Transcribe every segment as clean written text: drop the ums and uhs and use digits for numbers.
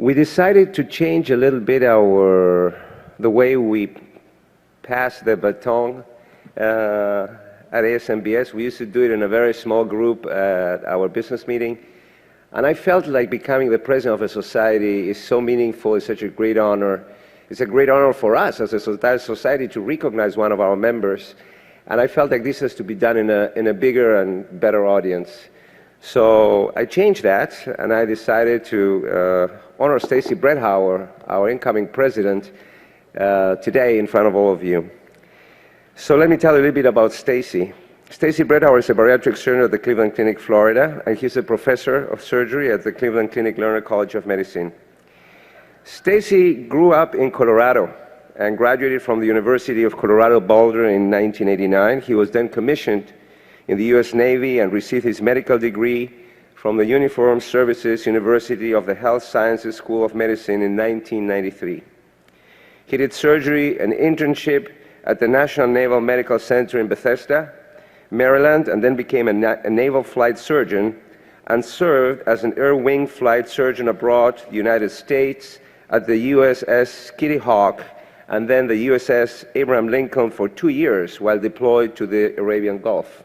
We decided to change a little bit the way we pass the baton at ASMBS. We used to do it in a very small group at our business meeting. And I felt like becoming the president of a society is so meaningful, it's such a great honor. It's a great honor for us as a society to recognize one of our members. And I felt like this has to be done in a bigger and better audience. So I changed that, and I decided to honor Stacy Bredhauer, our incoming president, today in front of all of you. So let me tell you a little bit about Stacy. Stacy Bredhauer is a bariatric surgeon at the Cleveland Clinic, Florida, and he's a professor of surgery at the Cleveland Clinic Lerner College of Medicine. Stacy grew up in Colorado and graduated from the University of Colorado Boulder in 1989. He was then commissioned in the U.S. Navy and received his medical degree from the Uniformed Services University of the Health Sciences School of Medicine in 1993. He did surgery and internship at the National Naval Medical Center in Bethesda, Maryland, and then became a naval flight surgeon and served as an air wing flight surgeon abroad, the United States, at the USS Kitty Hawk, and then the USS Abraham Lincoln for 2 years while deployed to the Arabian Gulf.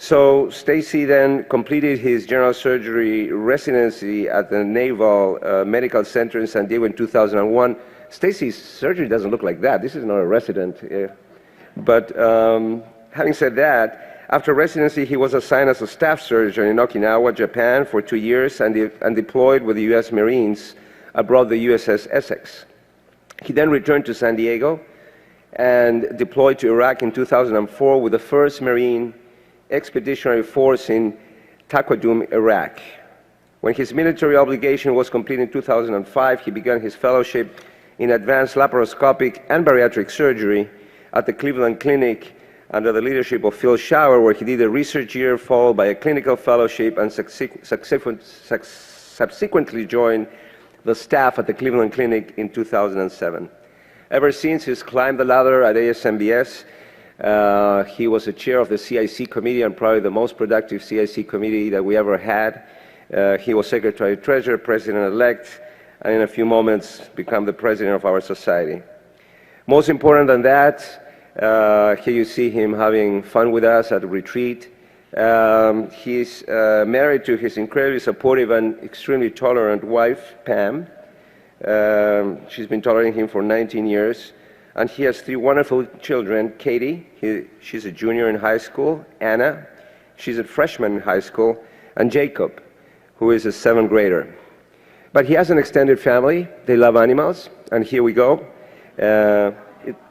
So Stacy then completed his general surgery residency at the Naval Medical Center in San Diego in 2001. Stacy's surgery doesn't look like that. This is not a resident. But having said that, after residency, he was assigned as a staff surgeon in Okinawa, Japan for 2 years and deployed with the U.S. Marines aboard the USS Essex. He then returned to San Diego and deployed to Iraq in 2004 with the 1st Marine Expeditionary Force in Taqadum, Iraq. When his military obligation was complete in 2005, he began his fellowship in advanced laparoscopic and bariatric surgery at the Cleveland Clinic under the leadership of Phil Shower, where he did a research year followed by a clinical fellowship and subsequently joined the staff at the Cleveland Clinic in 2007. Ever since, he's climbed the ladder at ASMBS. He was the chair of the CIC committee and probably the most productive CIC committee that we ever had. He was secretary-treasurer, president-elect, and in a few moments become the president of our society. Most important than that, here you see him having fun with us at a retreat. He's married to his incredibly supportive and extremely tolerant wife, Pam. She's been tolerating him for 19 years. And he has 3 wonderful children: Katie, she's a junior in high school; Anna, she's a freshman in high school; and Jacob, who is a 7th grader. But he has an extended family. They love animals, and here we go.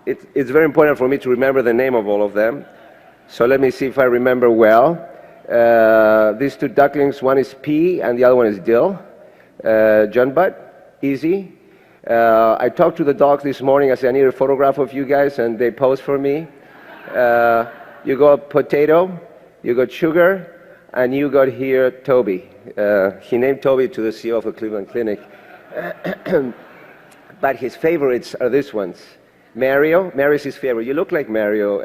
It's very important for me to remember the name of all of them. So let me see if I remember well. These 2 ducklings, one is P and the other one is Dill. John Butt, Easy. I talked to the dogs this morning. I said, I need a photograph of you guys, and they posed for me. You got Potato, you got Sugar, and you got here Toby. He named Toby to the CEO of the Cleveland Clinic. But his favorites are these ones. Mario, Mario's his favorite. You look like Mario,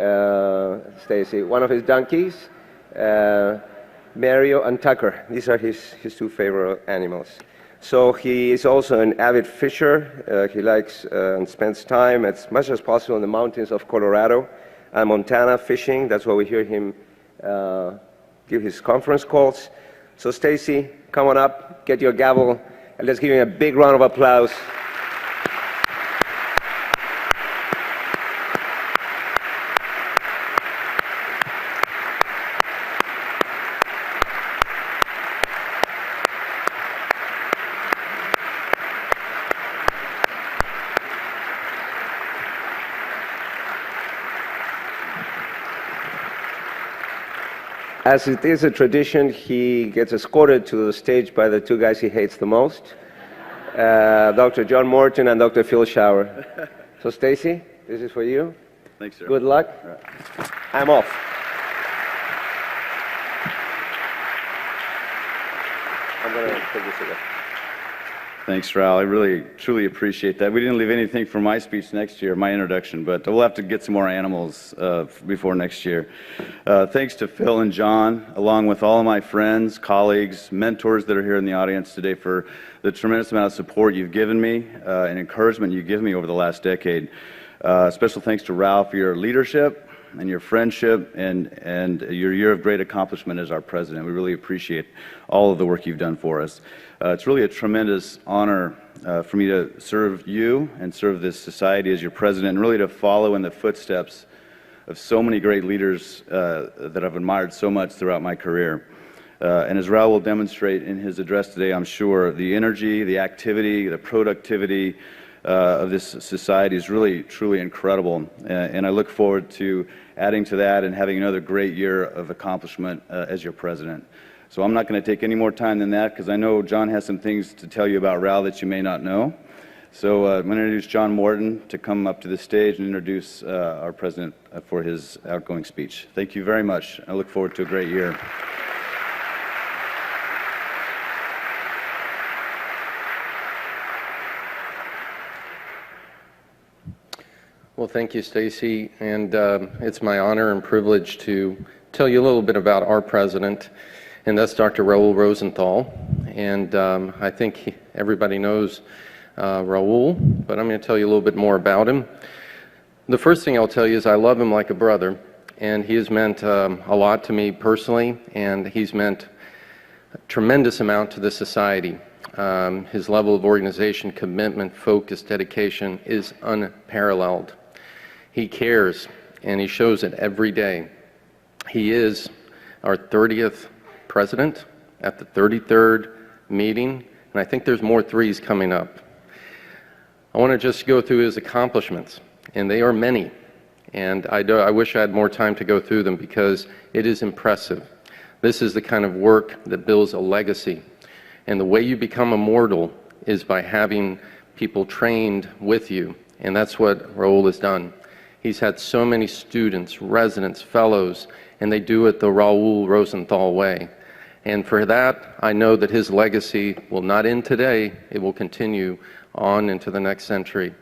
Stacy. One of his donkeys, Mario and Tucker. These are his 2 favorite animals. So he is also an avid fisher. He likes and spends time as much as possible in the mountains of Colorado and Montana fishing. That's why we hear him give his conference calls. So Stacy, come on up, get your gavel, and let's give him a big round of applause. As it is a tradition, he gets escorted to the stage by the 2 guys he hates the most, Dr. John Morton and Dr. Phil Shower. So Stacy, this is for you. Thanks, sir. Good luck. Right. I'm off. I'm going to take this again. Thanks, Raul. I really, truly appreciate that. We didn't leave anything for my speech next year, my introduction, but we'll have to get some more animals before next year. Thanks to Phil and John, along with all of my friends, colleagues, mentors that are here in the audience today for the tremendous amount of support you've given me and encouragement you've given me over the last decade. Special thanks to Raul for your leadership and your friendship and your year of great accomplishment as our president. We really appreciate all of the work you've done for us. It's really a tremendous honor for me to serve you and serve this society as your president, and really to follow in the footsteps of so many great leaders that I've admired so much throughout my career. And as Raul will demonstrate in his address today, I'm sure, the energy, the activity, the productivity of this society is really, truly incredible. And I look forward to adding to that and having another great year of accomplishment as your president. So I'm not going to take any more time than that, because I know John has some things to tell you about Raul that you may not know. So I'm going to introduce John Morton to come up to the stage and introduce our president for his outgoing speech. Thank you very much. I look forward to a great year. Well, thank you, Stacy, and it's my honor and privilege to tell you a little bit about our president, and that's Dr. Raul Rosenthal. And I think everybody knows Raul, but I'm going to tell you a little bit more about him. The first thing I'll tell you is I love him like a brother, and he has meant a lot to me personally, and he's meant a tremendous amount to the society. His level of organization, commitment, focus, dedication is unparalleled. He cares, and he shows it every day. He is our 30th president at the 33rd meeting, and I think there's more threes coming up. I want to just go through his accomplishments, and they are many, and I wish I had more time to go through them because it is impressive. This is the kind of work that builds a legacy, and the way you become immortal is by having people trained with you, and that's what Raul has done. He's had so many students, residents, fellows, and they do it the Raul Rosenthal way. And for that, I know that his legacy will not end today, it will continue on into the next century.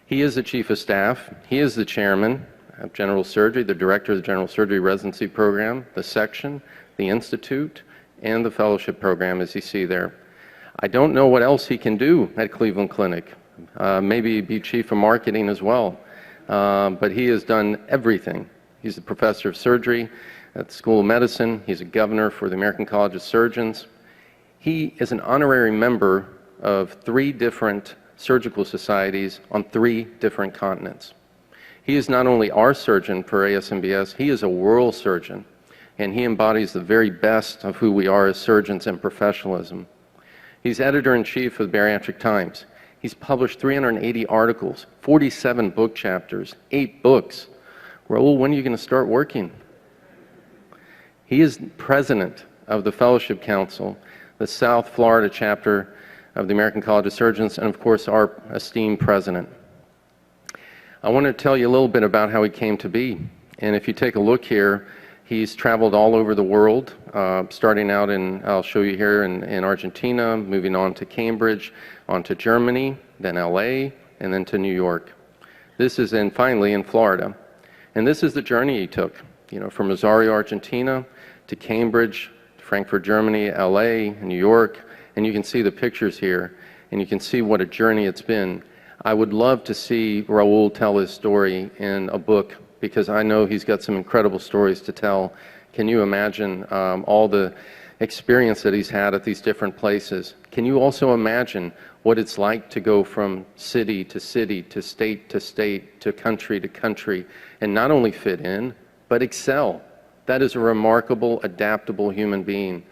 He is the Chief of Staff, he is the Chairman of General Surgery, the Director of the General Surgery Residency Program, the Section, the Institute, and the Fellowship Program, as you see there. I don't know what else he can do at Cleveland Clinic. Maybe be Chief of Marketing as well, but he has done everything. He's a Professor of Surgery at the School of Medicine. He's a Governor for the American College of Surgeons. He is an honorary member of 3 different surgical societies on 3 different continents. He is not only our surgeon for ASMBS, he is a world surgeon, and he embodies the very best of who we are as surgeons and professionalism. He's editor-in-chief of the Bariatric Times. He's published 380 articles, 47 book chapters, 8 books. Raul, when are you going to start working? He is president of the Fellowship Council, the South Florida chapter of the American College of Surgeons, and of course our esteemed president. I want to tell you a little bit about how he came to be. And if you take a look here, he's traveled all over the world, starting out in, I'll show you here, in Argentina, moving on to Cambridge, on to Germany, then LA, and then to New York. This is finally in Florida. And this is the journey he took, from Rosario, Argentina, to Cambridge, Frankfurt, Germany, LA, New York, and you can see the pictures here, and you can see what a journey it's been. I would love to see Raul tell his story in a book, because I know he's got some incredible stories to tell. Can you imagine all the experience that he's had at these different places? Can you also imagine what it's like to go from city to city, to state, to country, and not only fit in, but excel? That is a remarkable, adaptable human being.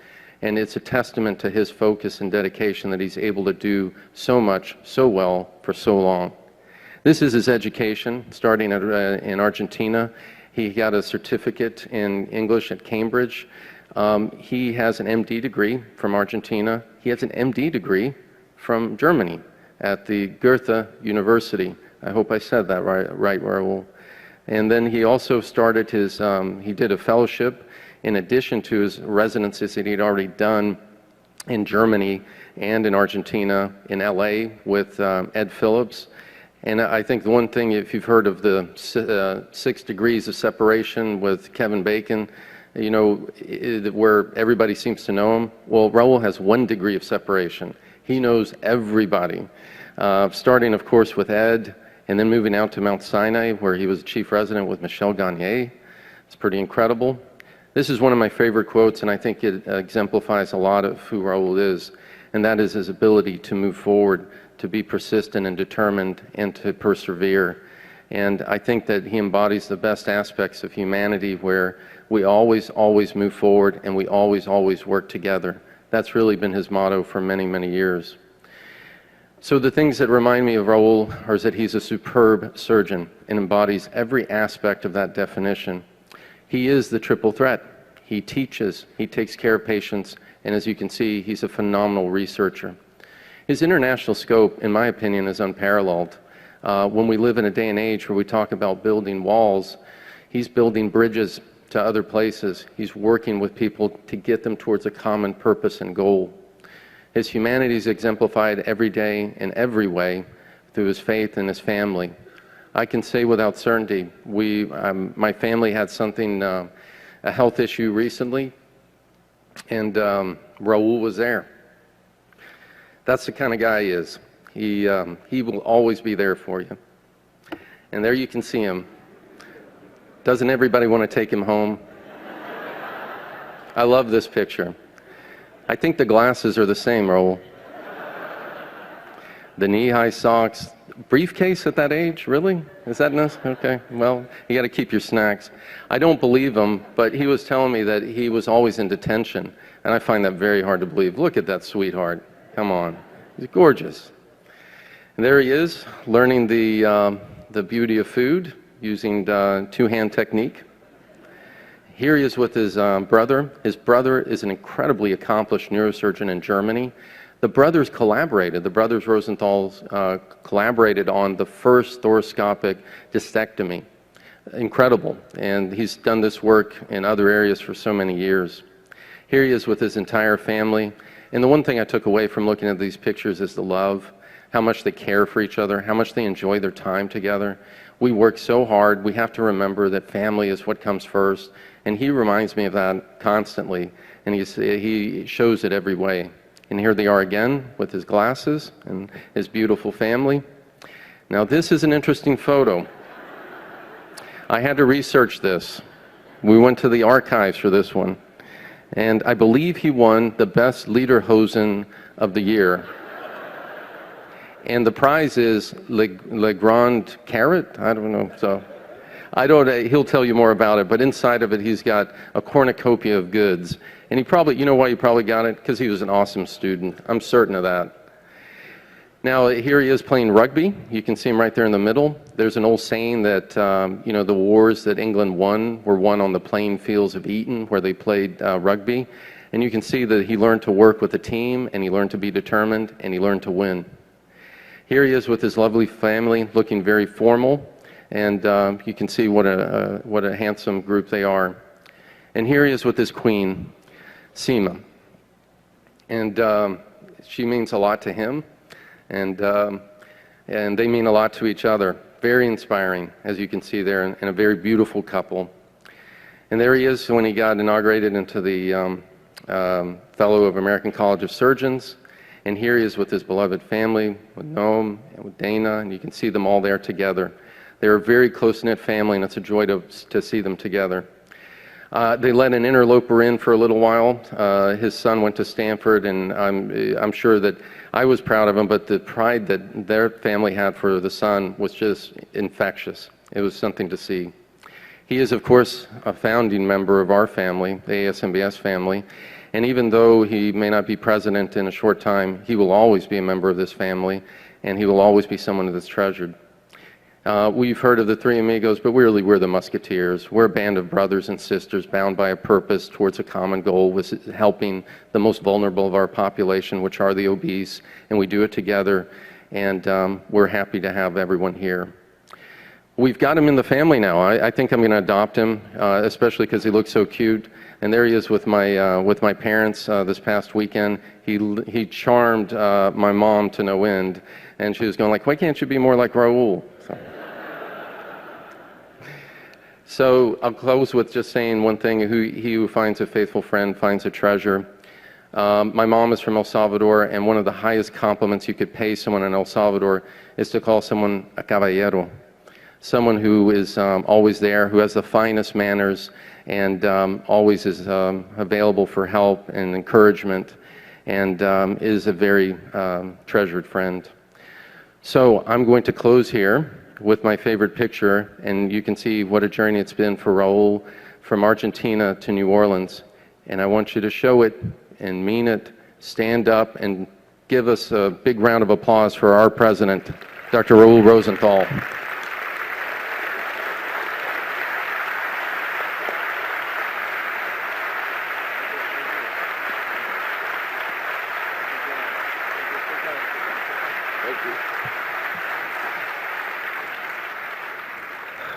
And it's a testament to his focus and dedication that he's able to do so much, so well, for so long. This is his education, starting in Argentina. He got a certificate in English at Cambridge. He has an MD degree from Argentina. He has an MD degree from Germany at the Goethe University. I hope I said that right, Raul. And then he also started his, he did a fellowship in addition to his residencies that he'd already done in Germany and in Argentina, in LA with Ed Phillips. And I think the one thing, if you've heard of the 6 degrees of separation with Kevin Bacon, you know, where everybody seems to know him, well, Raul has 1 degree of separation. He knows everybody, starting, of course, with Ed, and then moving out to Mount Sinai, where he was chief resident with Michel Gagne. It's pretty incredible. This is one of my favorite quotes, and I think it exemplifies a lot of who Raul is, and that is his ability to move forward, to be persistent and determined, and to persevere. And I think that he embodies the best aspects of humanity, where we always, always move forward, and we always, always work together. That's really been his motto for many, many years. So the things that remind me of Raul are that he's a superb surgeon and embodies every aspect of that definition. He is the triple threat. He teaches, he takes care of patients, and as you can see, he's a phenomenal researcher. His international scope, in my opinion, is unparalleled. When we live in a day and age where we talk about building walls, he's building bridges to other places. He's working with people to get them towards a common purpose and goal. His humanity is exemplified every day in every way through his faith and his family. I can say without certainty, my family had something, a health issue recently, and Raul was there. That's the kind of guy he is. He will always be there for you. And there you can see him. Doesn't everybody want to take him home? I love this picture. I think the glasses are the same, Raul. The knee-high socks. Briefcase at that age, really? Is that nice? Okay, well, you got to keep your snacks. I don't believe him, but he was telling me that he was always in detention, and I find that very hard to believe. Look at that sweetheart. Come on. He's gorgeous. And there he is, learning the beauty of food using two-hand technique. Here he is with his brother. His brother is an incredibly accomplished neurosurgeon in Germany. The brothers collaborated. The brothers Rosenthal collaborated on the first thoracoscopic discectomy. Incredible. And he's done this work in other areas for so many years. Here he is with his entire family. And the one thing I took away from looking at these pictures is the love, how much they care for each other, how much they enjoy their time together. We work so hard. We have to remember that family is what comes first. And he reminds me of that constantly. And he shows it every way. And here they are again with his glasses and his beautiful family. Now this is an interesting photo. I had to research this. We went to the archives for this one. And I believe he won the best Lederhosen of the year. And the prize is Le Grand Carrot? I don't know. So he'll tell you more about it, but inside of it he's got a cornucopia of goods. And he probably, you know why he probably got it? Because he was an awesome student. I'm certain of that. Now here he is playing rugby. You can see him right there in the middle. There's an old saying that, you know, the wars that England won were won on the playing fields of Eton, where they played rugby. And you can see that he learned to work with a team, and he learned to be determined, and he learned to win. Here he is with his lovely family, looking very formal. And you can see what a handsome group they are. And here he is with his queen, Seema. And she means a lot to him, and they mean a lot to each other. Very inspiring, as you can see there, and a very beautiful couple. And there he is when he got inaugurated into the Fellow of American College of Surgeons. And here he is with his beloved family, with Noam and with Dana, and you can see them all there together. They're a very close-knit family, and it's a joy to see them together. They let an interloper in for a little while. His son went to Stanford, and I'm sure that I was proud of him, but the pride that their family had for the son was just infectious. It was something to see. He is, of course, a founding member of our family, the ASMBS family, and even though he may not be president in a short time, he will always be a member of this family, and he will always be someone that's treasured. We've heard of the three amigos, but really we're the musketeers. We're a band of brothers and sisters bound by a purpose towards a common goal, which is helping the most vulnerable of our population, which are the obese, and we do it together, and we're happy to have everyone here. we've got him in the family now. I think I'm going to adopt him, especially because he looks so cute. And there he is with my parents this past weekend. He charmed my mom to no end, and she was going like, "Why can't you be more like Raul?" So I'll close with just saying one thing: he who finds a faithful friend finds a treasure. My mom is from El Salvador, and one of the highest compliments you could pay someone in El Salvador is to call someone a caballero, someone who is always there, who has the finest manners, and always is available for help and encouragement, and is a very treasured friend. So I'm going to close here with my favorite picture, and you can see what a journey it's been for Raul from Argentina to New Orleans. And I want you to show it and mean it, stand up, and give us a big round of applause for our president, Dr. Raul Rosenthal.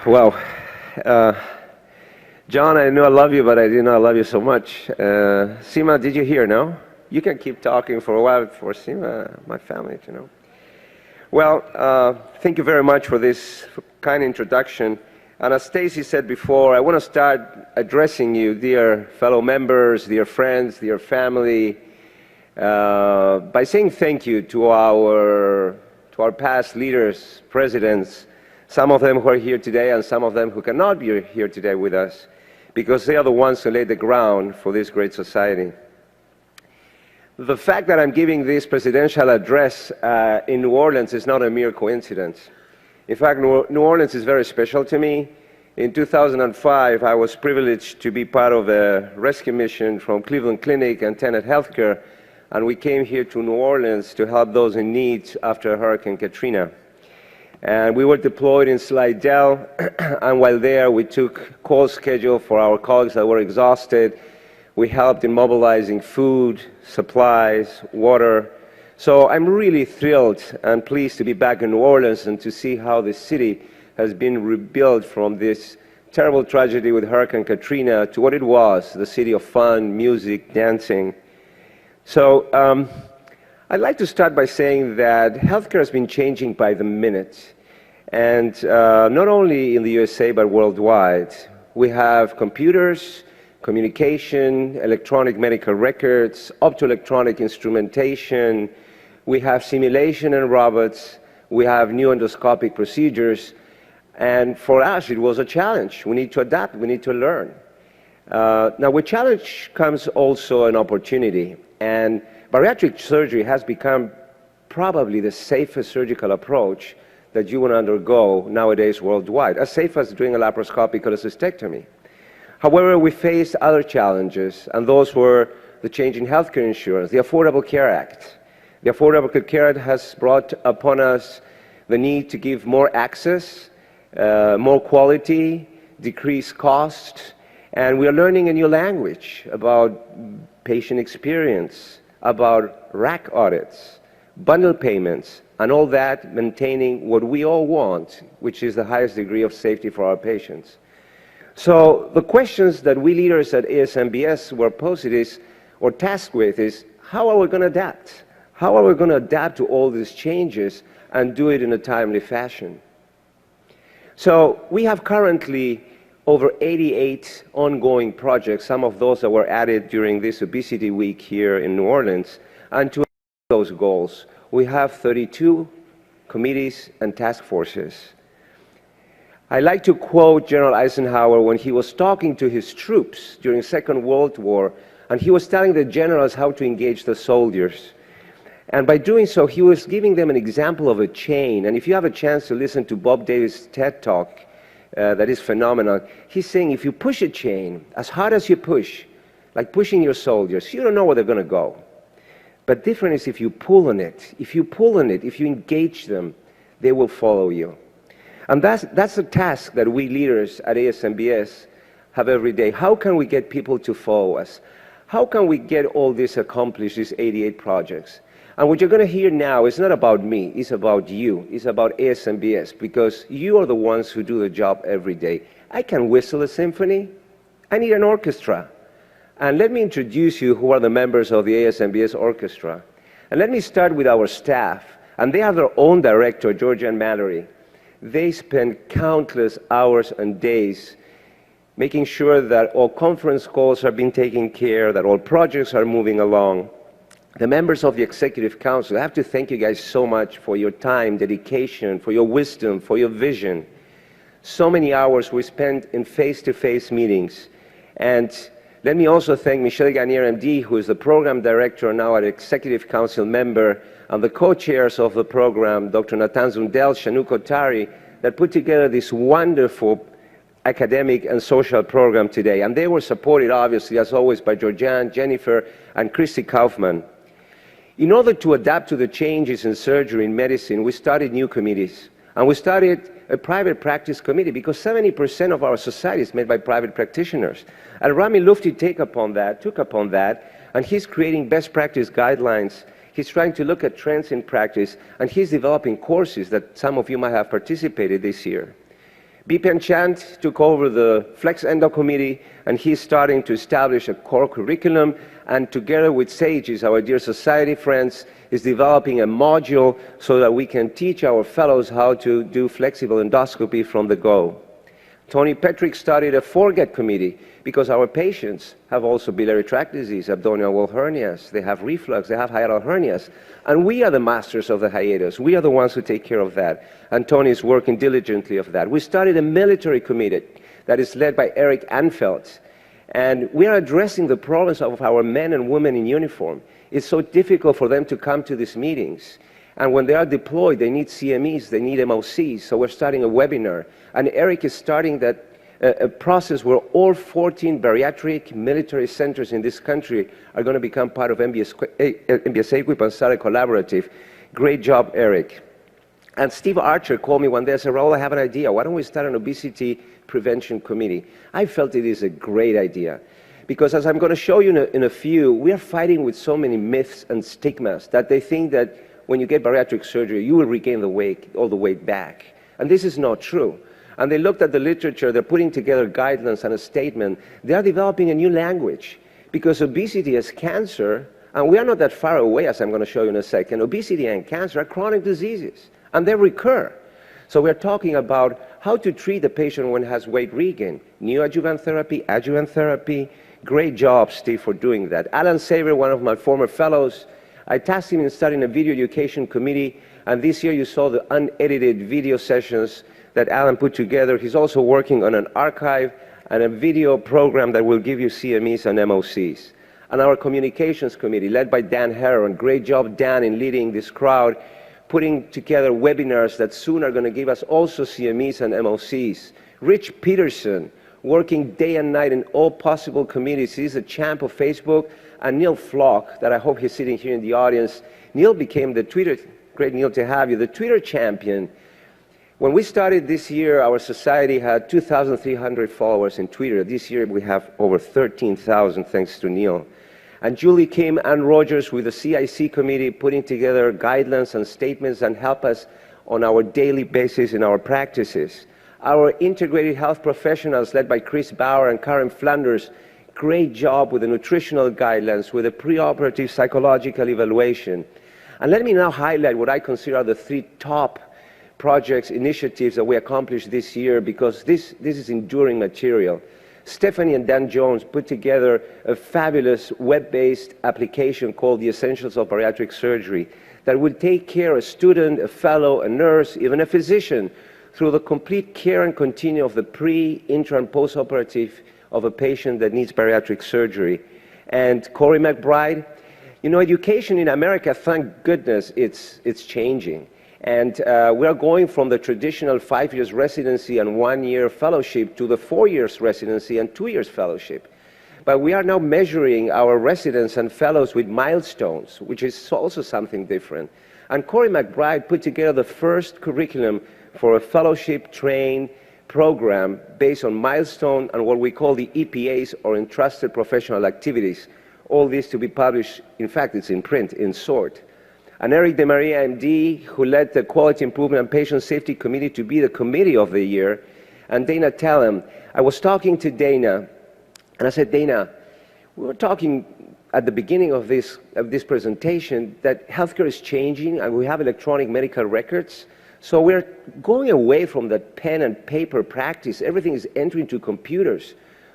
Well, John, I know I love you, but I did not love you so much. Seema, did you hear, no? You can keep talking for a while for Seema, my family, you know. Well, thank you very much for this kind introduction. And as Stacy said before, I want to start addressing you, dear fellow members, dear friends, dear family, by saying thank you to our past leaders, presidents, some of them who are here today and some of them who cannot be here today with us, because they are the ones who laid the ground for this great society. The fact that I'm giving this presidential address in New Orleans is not a mere coincidence. In fact, New Orleans is very special to me. In 2005, I was privileged to be part of a rescue mission from Cleveland Clinic and Tenet Healthcare, and we came here to New Orleans to help those in need after Hurricane Katrina. And we were deployed in Slidell, and while there, we took call schedule for our colleagues that were exhausted. We helped in mobilizing food, supplies, water. So I'm really thrilled and pleased to be back in New Orleans and to see how the city has been rebuilt from this terrible tragedy with Hurricane Katrina to what it was, the city of fun, music, dancing. So I'd like to start by saying that healthcare has been changing by the minute, and not only in the USA but worldwide. We have computers, communication, electronic medical records, optoelectronic instrumentation. We have simulation and robots. We have new endoscopic procedures, and for us it was a challenge. We need to adapt. We need to learn. Now, with challenge comes also an opportunity, and bariatric surgery has become probably the safest surgical approach that you will undergo nowadays worldwide, as safe as doing a laparoscopic cholecystectomy. However, we faced other challenges, and those were the change in healthcare insurance, the Affordable Care Act. The Affordable Care Act has brought upon us the need to give more access, more quality, decrease cost, and we are learning a new language about patient experience, about RAC audits, bundle payments, and all that maintaining what we all want, which is the highest degree of safety for our patients. So the questions that we leaders at ASMBS were posed is, or tasked with is, how are we going to adapt? How are we going to adapt to all these changes and do it in a timely fashion? So we have currently over 88 ongoing projects, some of those that were added during this Obesity Week here in New Orleans, and to achieve those goals, we have 32 committees and task forces. I like to quote General Eisenhower when he was talking to his troops during the Second World War, and he was telling the generals how to engage the soldiers. And by doing so, he was giving them an example of a chain. And if you have a chance to listen to Bob Davis' TED Talk, that is phenomenal, he's saying if you push a chain as hard as you push, like pushing your soldiers, you don't know where they're going to go. But different is if you pull on it. If you pull on it, if you engage them, they will follow you. And that's a task that we leaders at ASMBS have every day. How can we get people to follow us? How can we get all this accomplished, these 88 projects? And what you're going to hear now is not about me, it's about you, it's about ASMBS, because you are the ones who do the job every day. I can whistle a symphony, I need an orchestra. And let me introduce you who are the members of the ASMBS orchestra. And let me start with our staff. And they have their own director, Georgianne Mallory. They spend countless hours and days making sure that all conference calls are being taken care of, that all projects are moving along. The members of the Executive Council, I have to thank you guys so much for your time, dedication, for your wisdom, for your vision. So many hours we spent in face-to-face meetings. And let me also thank Michelle Garnier, MD, who is the Program Director now at Executive Council member, and the co-chairs of the program, Dr. Natan Zundel, Shanu Kotari, that put together this wonderful academic and social program today. And they were supported, obviously, as always, by Georgianne, Jennifer, and Christy Kaufman. In order to adapt to the changes in surgery and medicine, we started new committees. And we started a private practice committee because 70% of our society is made by private practitioners. And Rami Lufti took upon that, and he's creating best practice guidelines. He's trying to look at trends in practice, and he's developing courses that some of you might have participated this year. Bipen Chand took over the Flex Endo Committee, and he's starting to establish a core curriculum, and together with SAGES, our dear society friends, is developing a module so that we can teach our fellows how to do flexible endoscopy from the go. Tony Petrick started a forget committee because our patients have also biliary tract disease, abdominal wall hernias, they have reflux, they have hiatal hernias, and we are the masters of the hiatus. We are the ones who take care of that, and Tony is working diligently of that. We started a military committee that is led by Eric Anfeld, and we are addressing the problems of our men and women in uniform. It's so difficult for them to come to these meetings. And when they are deployed, they need CMEs, they need MOCs. So we're starting a webinar. And Eric is starting a process where all 14 bariatric military centers in this country are going to become part of MBS Equip and start a collaborative. Great job, Eric. And Steve Archer called me one day and said, Raul, I have an idea. Why don't we start an obesity prevention committee? I felt it is a great idea. Because as I'm going to show you in a few, we are fighting with so many myths and stigmas that they think that when you get bariatric surgery, you will regain the weight, all the weight back. And this is not true. And they looked at the literature, they're putting together guidelines and a statement. They are developing a new language because obesity is cancer, and we are not that far away, as I'm going to show you in a second. Obesity and cancer are chronic diseases, and they recur. So we're talking about how to treat the patient when it has weight regain. Neoadjuvant therapy, adjuvant therapy. Great job, Steve, for doing that. Alan Saver, one of my former fellows, I tasked him in starting a video education committee, and this year you saw the unedited video sessions that Alan put together. He's also working on an archive and a video program that will give you CMEs and MOCs. And our communications committee, led by Dan Heron, great job, Dan, in leading this crowd, putting together webinars that soon are going to give us also CMEs and MOCs. Rich Peterson, working day and night in all possible committees. He's a champ of Facebook. And Neil Flock, that I hope he's sitting here in the audience. Neil became the Twitter, great Neil to have you, the Twitter champion. When we started this year, our society had 2,300 followers in Twitter. This year we have over 13,000 thanks to Neil. And Julie Kim and Rogers with the CIC committee putting together guidelines and statements and help us on our daily basis in our practices. Our integrated health professionals led by Chris Bauer and Karen Flanders, great job with the nutritional guidelines, with the preoperative psychological evaluation. And let me now highlight what I consider are the three top projects, initiatives that we accomplished this year, because this is enduring material. Stephanie and Dan Jones put together a fabulous web-based application called The Essentials of Bariatric Surgery that will take care of a student, a fellow, a nurse, even a physician through the complete care and continuum of the pre, intra, and post-operative of a patient that needs bariatric surgery. And Corey McBride, you know, education in America, thank goodness, it's changing. And we are going from the traditional 5 years residency and 1 year fellowship to the 4 years residency and 2 years fellowship. But we are now measuring our residents and fellows with milestones, which is also something different. And Corey McBride put together the first curriculum for a fellowship trained program based on milestone and what we call the EPAs, or Entrusted Professional Activities. All this to be published, in fact, it's in print, in SOARD. and Eric DeMaria, MD, who led the Quality Improvement and Patient Safety Committee to be the Committee of the Year, and Dana Tellem. I was talking to Dana, and I said, Dana, we were talking at the beginning of this presentation that healthcare is changing, and we have electronic medical records. So we're going away from the pen and paper practice. Everything is entering to computers.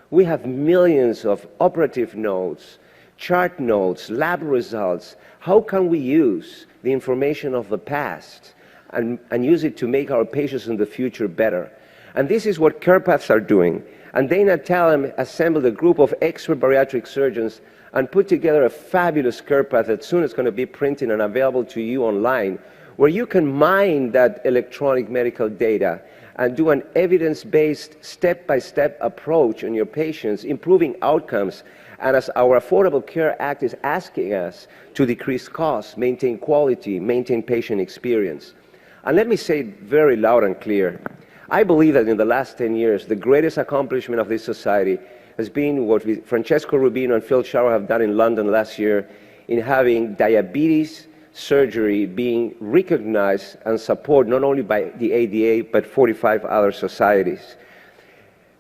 We have millions of operative notes, chart notes, lab results. How can we use the information of the past and use it to make our patients in the future better? And this is what CarePaths are doing. And Dana Tellem assembled a group of expert bariatric surgeons and put together a fabulous CarePath that soon is going to be printed and available to you online, where you can mine that electronic medical data and do an evidence-based, step-by-step approach on your patients, improving outcomes. And as our Affordable Care Act is asking us to decrease costs, maintain quality, maintain patient experience. And let me say it very loud and clear. I believe that in the last 10 years, the greatest accomplishment of this society has been what Francesco Rubino and Phil Sharrow have done in London last year in having diabetes surgery being recognized and supported not only by the ADA, but 45 other societies.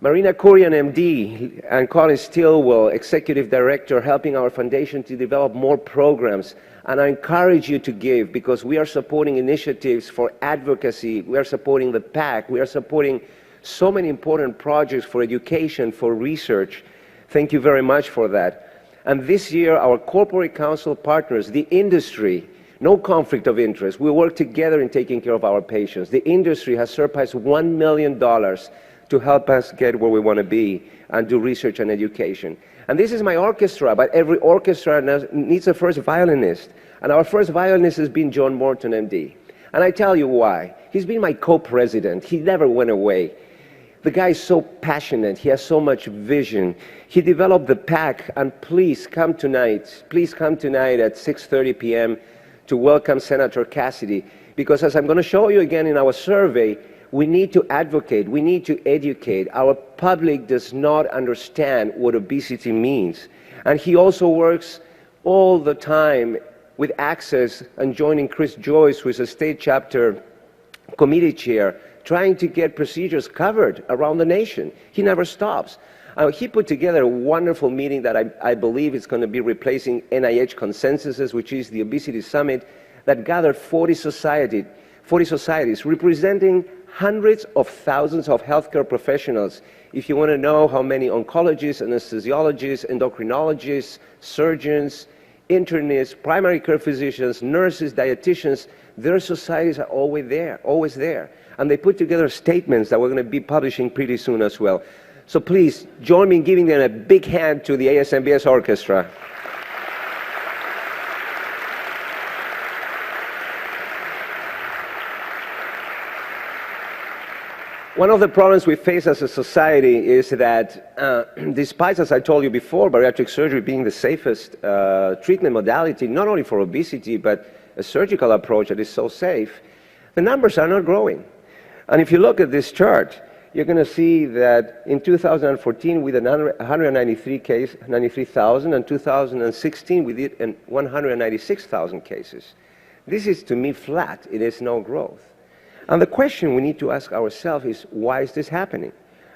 Marina Kurian, MD, and Colin Stilwell, Executive Director, helping our foundation to develop more programs. And I encourage you to give, because we are supporting initiatives for advocacy, we are supporting the PAC, we are supporting so many important projects for education, for research. Thank you very much for that. And this year, our corporate council partners, the industry, no conflict of interest. We work together in taking care of our patients. The industry has surpassed $1 million to help us get where we want to be and do research and education. And this is my orchestra, but every orchestra needs a first violinist. And our first violinist has been John Morton, MD. And I tell you why. He's been my co-president. He never went away. The guy is so passionate. He has so much vision. He developed the PAC, and please come tonight. Please come tonight at 6:30 p.m. to welcome Senator Cassidy. Because as I'm going to show you again in our survey, we need to advocate, we need to educate. Our public does not understand what obesity means. And he also works all the time with Access and joining Chris Joyce, who is a state chapter committee chair, trying to get procedures covered around the nation. He never stops. He put together a wonderful meeting that I believe is going to be replacing NIH consensuses, which is the Obesity Summit, that gathered 40 societies representing hundreds of thousands of healthcare professionals. If you want to know how many oncologists, anesthesiologists, endocrinologists, surgeons, internists, primary care physicians, nurses, dietitians, their societies are always there. And they put together statements that we're going to be publishing pretty soon as well. So please, join me in giving them a big hand to the ASMBS Orchestra. One of the problems we face as a society is that despite, as I told you before, bariatric surgery being the safest treatment modality, not only for obesity, but a surgical approach that is so safe, the numbers are not growing. And if you look at this chart, you're going to see that in 2014 we did 193,000, and 2016 we did 196,000 cases. This is, to me, flat. It is no growth. And the question we need to ask ourselves is, why is this happening?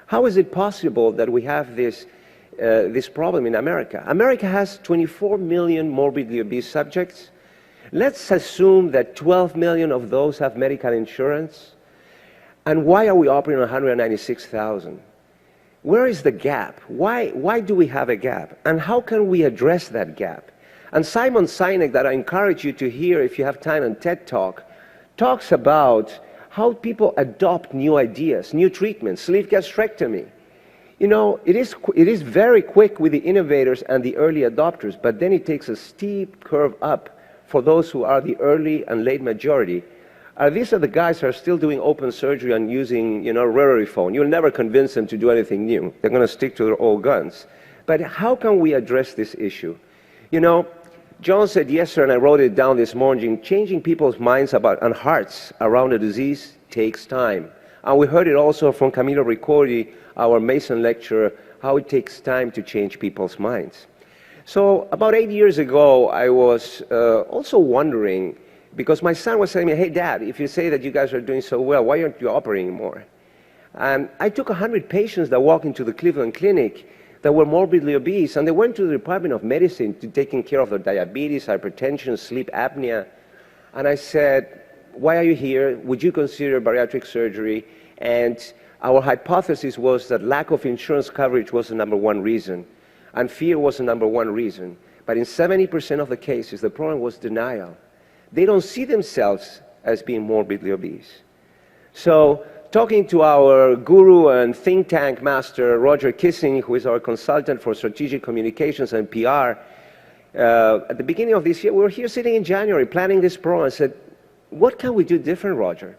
How is it possible that we have this problem in America? America has 24 million morbidly obese subjects. Let's assume that 12 million of those have medical insurance. And why are we operating on 196,000? Where is the gap? Why do we have a gap? And how can we address that gap? And Simon Sinek, that I encourage you to hear if you have time on TED Talk, talks about how people adopt new ideas, new treatments, sleeve gastrectomy. You know, it is very quick with the innovators and the early adopters, but then it takes a steep curve up for those who are the early and late majority. These are the guys who are still doing open surgery and using, rotary phone. You'll never convince them to do anything new. They're going to stick to their old guns. But how can we address this issue? John said yesterday, and I wrote it down this morning, changing people's minds and hearts around a disease takes time. And we heard it also from Camilo Ricordi, our Mason lecturer, how it takes time to change people's minds. So about 8 years ago, I was also wondering, Because my son was telling me, hey, Dad, if you say that you guys are doing so well, why aren't you operating more? And I took 100 patients that walked into the Cleveland Clinic that were morbidly obese, and they went to the Department of Medicine to taking care of their diabetes, hypertension, sleep apnea. And I said, why are you here? Would you consider bariatric surgery? And our hypothesis was that lack of insurance coverage was the #1 reason, and fear was the #1 reason. But in 70% of the cases, the problem was denial. They don't see themselves as being morbidly obese. So talking to our guru and think tank master, Roger Kissing, who is our consultant for strategic communications and PR, at the beginning of this year, we were here sitting in January planning this program. I said, what can we do different, Roger?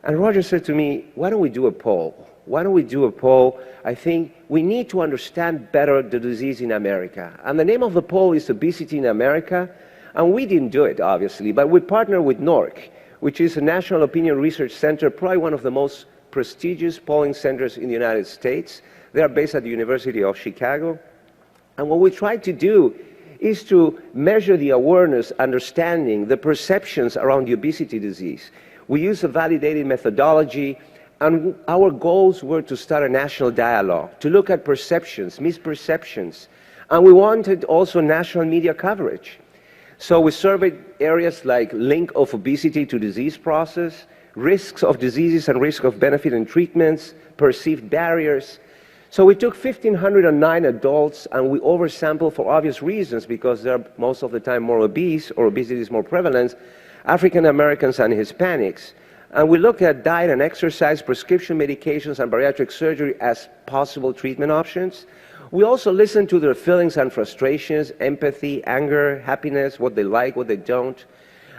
And Roger said to me, why don't we do a poll? Why don't we do a poll? I think we need to understand better the disease in America. And the name of the poll is Obesity in America. And we didn't do it, obviously, but we partnered with NORC, which is a National Opinion Research Center, probably one of the most prestigious polling centers in the United States. They are based at the University of Chicago. And what we tried to do is to measure the awareness, understanding, the perceptions around the obesity disease. We use a validated methodology, and our goals were to start a national dialogue, to look at perceptions, misperceptions, and we wanted also national media coverage. So we surveyed areas like link of obesity to disease process, risks of diseases and risk of benefit and treatments, perceived barriers. So we took 1,509 adults and we oversampled for obvious reasons because they're most of the time more obese or obesity is more prevalent, African Americans and Hispanics. And we looked at diet and exercise, prescription medications and bariatric surgery as possible treatment options. We also listened to their feelings and frustrations, empathy, anger, happiness, what they like, what they don't.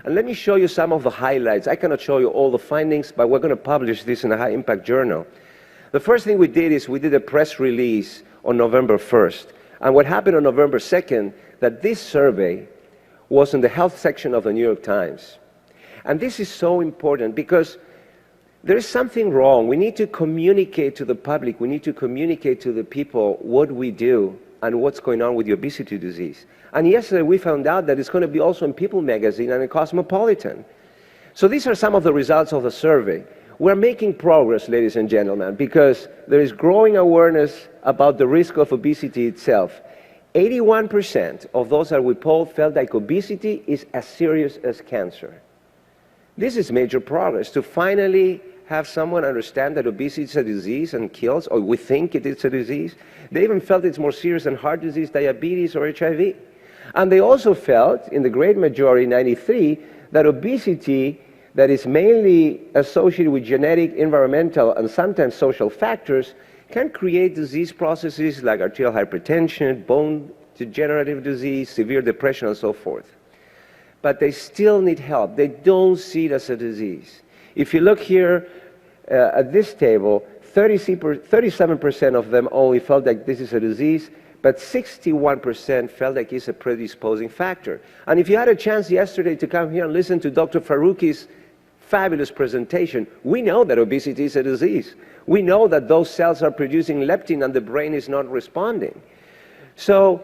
And let me show you some of the highlights. I cannot show you all the findings, but we're going to publish this in a high-impact journal. The first thing we did is we did a press release on November 1st. And what happened on November 2nd, that this survey was in the health section of the New York Times. And this is so important because there is something wrong. We need to communicate to the public. We need to communicate to the people what we do and what's going on with the obesity disease. And yesterday we found out that it's going to be also in People magazine and in Cosmopolitan. So these are some of the results of the survey. We're making progress, ladies and gentlemen, because there is growing awareness about the risk of obesity itself. 81% of those that we polled felt like obesity is as serious as cancer. This is major progress to finally have someone understand that obesity is a disease and kills, or we think it is a disease. They even felt it's more serious than heart disease, diabetes, or HIV. And they also felt, in the great majority, 93, that obesity that is mainly associated with genetic, environmental, and sometimes social factors can create disease processes like arterial hypertension, bone degenerative disease, severe depression, and so forth. But they still need help. They don't see it as a disease. If you look here at this table, 37% of them only felt like this is a disease, but 61% felt like it's a predisposing factor. And if you had a chance yesterday to come here and listen to Dr. Faruqi's fabulous presentation, we know that obesity is a disease. We know that those cells are producing leptin and the brain is not responding. So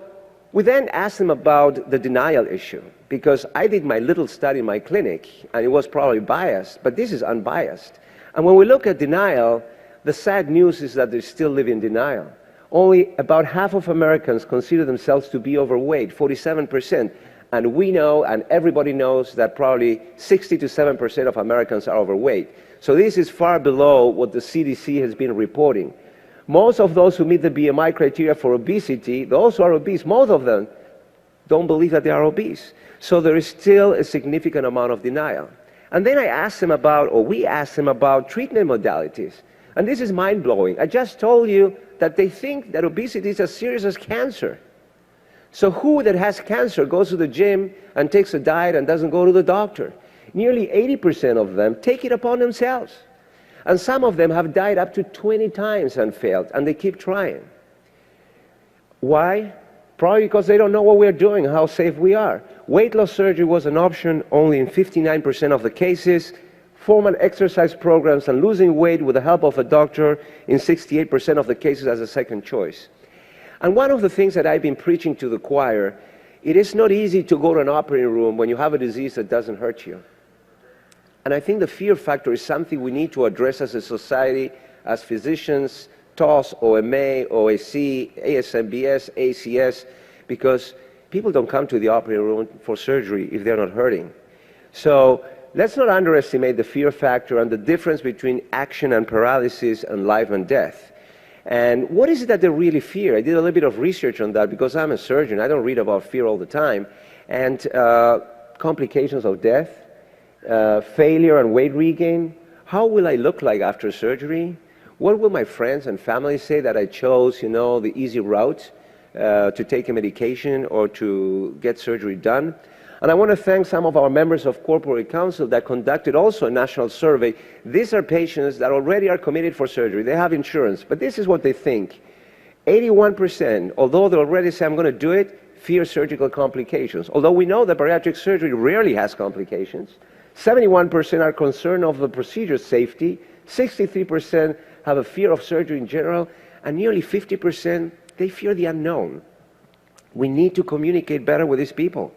we then asked them about the denial issue, because I did my little study in my clinic, and it was probably biased, but this is unbiased. And when we look at denial, the sad news is that they still live in denial. Only about half of Americans consider themselves to be overweight, 47%. And we know, and everybody knows, that probably 60 to 7% of Americans are overweight. So this is far below what the CDC has been reporting. Most of those who meet the BMI criteria for obesity, those who are obese, most of them don't believe that they are obese. So there is still a significant amount of denial. And then I asked them about, or we asked them about treatment modalities. And this is mind-blowing. I just told you that they think that obesity is as serious as cancer. So who that has cancer goes to the gym and takes a diet and doesn't go to the doctor? Nearly 80% of them take it upon themselves. And some of them have died up to 20 times and failed, and they keep trying. Why? Probably because they don't know what we're doing, how safe we are. Weight loss surgery was an option only in 59% of the cases. Formal exercise programs and losing weight with the help of a doctor in 68% of the cases as a second choice. And one of the things that I've been preaching to the choir, it is not easy to go to an operating room when you have a disease that doesn't hurt you. And I think the fear factor is something we need to address as a society, as physicians, TOS, OMA, OAC, ASMBS, ACS, because people don't come to the operating room for surgery if they're not hurting. So let's not underestimate the fear factor and the difference between action and paralysis and life and death. And what is it that they really fear? I did a little bit of research on that because I'm a surgeon. I don't read about fear all the time. And complications of death, failure and weight regain. How will I look like after surgery? What will my friends and family say that I chose, the easy route to take a medication or to get surgery done? And I want to thank some of our members of Corporate Council that conducted also a national survey. These are patients that already are committed for surgery. They have insurance, but this is what they think. 81%, although they already say, I'm going to do it, fear surgical complications. Although we know that bariatric surgery rarely has complications. 71% are concerned of the procedure's safety. 63% have a fear of surgery in general. And nearly 50%, they fear the unknown. We need to communicate better with these people.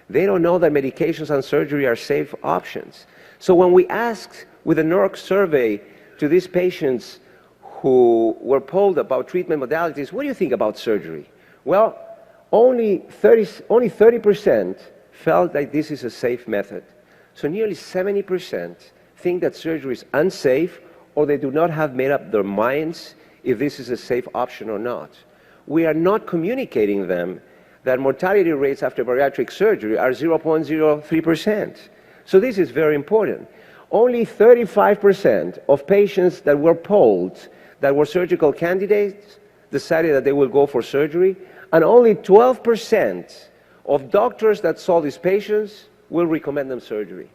They don't know that medications and surgery are safe options. So when we asked with the NERC survey to these patients who were polled about treatment modalities, what do you think about surgery? Well, only 30% felt like this is a safe method. So nearly 70% think that surgery is unsafe or they do not have made up their minds if this is a safe option or not. We are not communicating them that mortality rates after bariatric surgery are 0.03%. So this is very important. Only 35% of patients that were polled that were surgical candidates decided that they will go for surgery, and only 12% of doctors that saw these patients will recommend them surgery.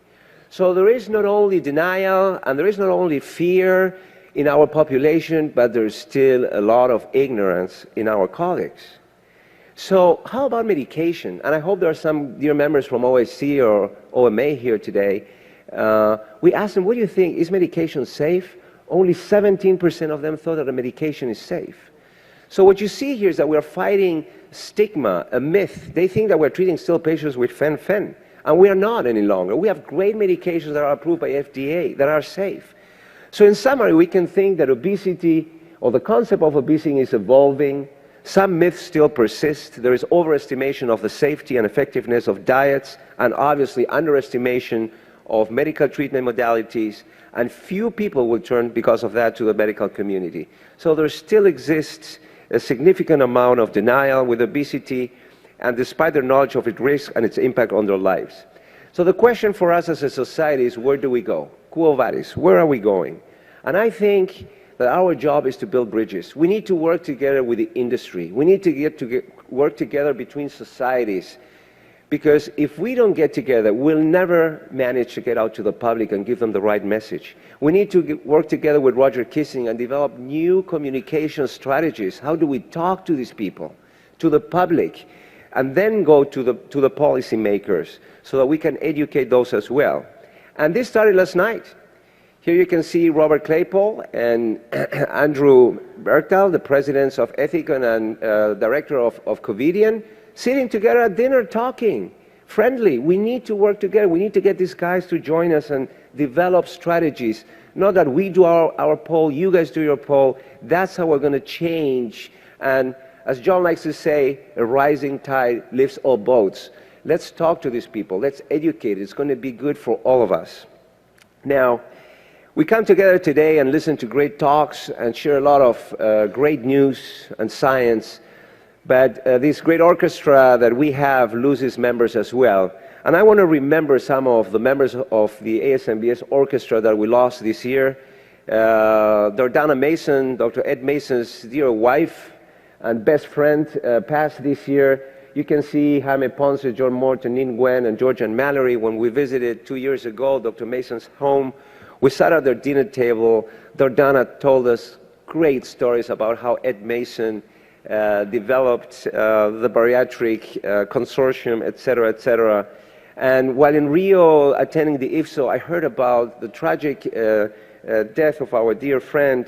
So there is not only denial and there is not only fear in our population, but there's still a lot of ignorance in our colleagues. So how about medication? And I hope there are some dear members from OAC or OMA here today. We asked them, what do you think? Is medication safe? Only 17% of them thought that a medication is safe. So what you see here is that we're fighting stigma, a myth. They think that we're treating still patients with fen-phen, and we are not any longer. We have great medications that are approved by FDA that are safe. So in summary, we can think that obesity, or the concept of obesity, is evolving. Some myths still persist. There is overestimation of the safety and effectiveness of diets, and obviously underestimation of medical treatment modalities, and few people will turn because of that to the medical community. So there still exists a significant amount of denial with obesity, and despite their knowledge of its risk and its impact on their lives. So the question for us as a society is, where do we go? Quo vadis, where are we going? And I think that our job is to build bridges. We need to work together with the industry. We need to work together between societies. Because if we don't get together, we'll never manage to get out to the public and give them the right message. We need to work together with Roger Kissing and develop new communication strategies. How do we talk to these people, to the public, and then go to the policymakers so that we can educate those as well. And this started last night. Here you can see Robert Claypole and Andrew Bergdahl, the presidents of Ethicon and director of Covidian, sitting together at dinner talking, friendly. We need to work together. We need to get these guys to join us and develop strategies. Not that we do our poll, you guys do your poll. That's how we're going to change. And as John likes to say, a rising tide lifts all boats. Let's talk to these people. Let's educate. It's going to be good for all of us. Now, we come together today and listen to great talks and share a lot of great news and science. But this great orchestra that we have loses members as well. And I want to remember some of the members of the ASMBS orchestra that we lost this year. Donna Mason, Dr. Ed Mason's dear wife and best friend, passed this year. You can see Jaime Ponce, John Morton, Nin Gwen, and Georgian Mallory. When we visited 2 years ago Dr. Mason's home, we sat at their dinner table. Donna told us great stories about how Ed Mason developed the bariatric consortium, et cetera. And while in Rio attending the IFSO, I heard about the tragic death of our dear friend,